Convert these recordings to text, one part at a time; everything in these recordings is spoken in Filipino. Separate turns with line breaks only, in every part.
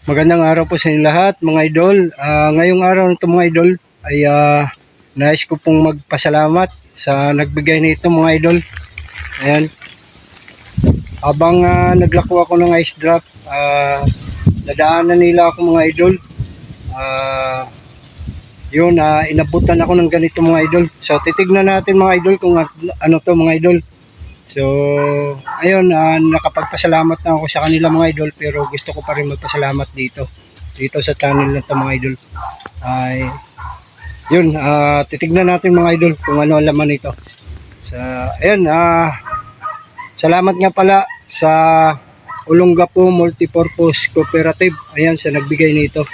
Magandang araw po sa inyo lahat mga idol. Ngayong araw nito mga idol ay nais ko pong magpasalamat sa nagbigay nito mga idol. Ayan. Habang naglako ako ng ice drop, nadaanan nila ako mga idol. Inabutan ako ng ganito mga idol. So titignan natin mga idol kung ano to mga idol. So, ayun, nakapagpasalamat na ako sa kanila mga idol, pero gusto ko pa rin magpasalamat dito sa channel na to mga idol. Titignan natin mga idol kung ano ang laman nito. So, ayun, salamat nga pala sa Olongapo Multipurpose Cooperative. Ayan, sa nagbigay nito.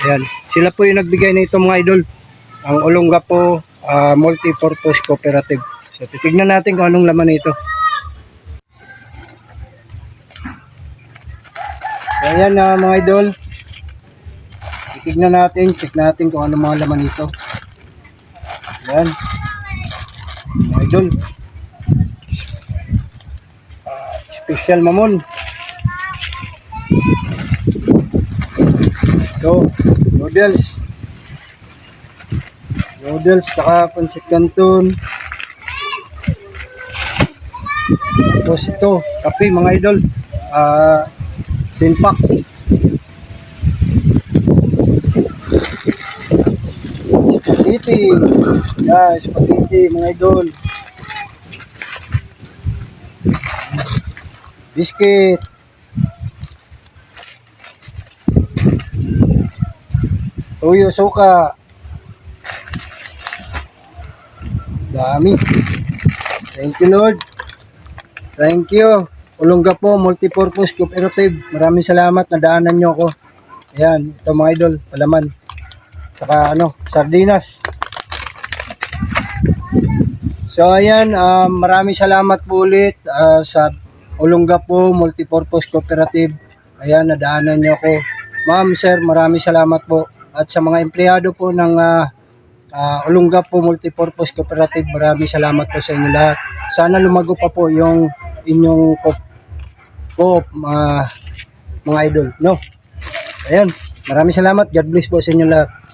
Ayan, sila po yung nagbigay nito mga idol. Ang Olongapo Multipurpose Cooperative. So, titignan natin kung anong laman nito. So, ayan mga idol. Titignan natin, check natin kung ano mga laman nito. Ayan. Mga idol. Special mamon. Ito, noodles. Noodles, saka pansit canton. Tapos ito, kape mga idol. 10 pack. Spaghetti. Yan, spaghetti mga idol. Biscuit. Toyo suka. Dami. Thank you Lord. Thank you. Olongapo Multipurpose Cooperative. Maraming salamat, nadaanan nyo ako. Ayan, ito mga idol, palaman. Saka sardinas. So ayan, maraming salamat po ulit sa Olongapo Multipurpose Cooperative. Ayan, nadaanan nyo ako. Ma'am, sir, maraming salamat po. At sa mga empleyado po ng Olongapo Multipurpose Cooperative, maraming salamat po sa inyo lahat. Sana lumago pa po yung inyong mga idol, no? Ayan, maraming salamat. God bless po sa inyo lahat.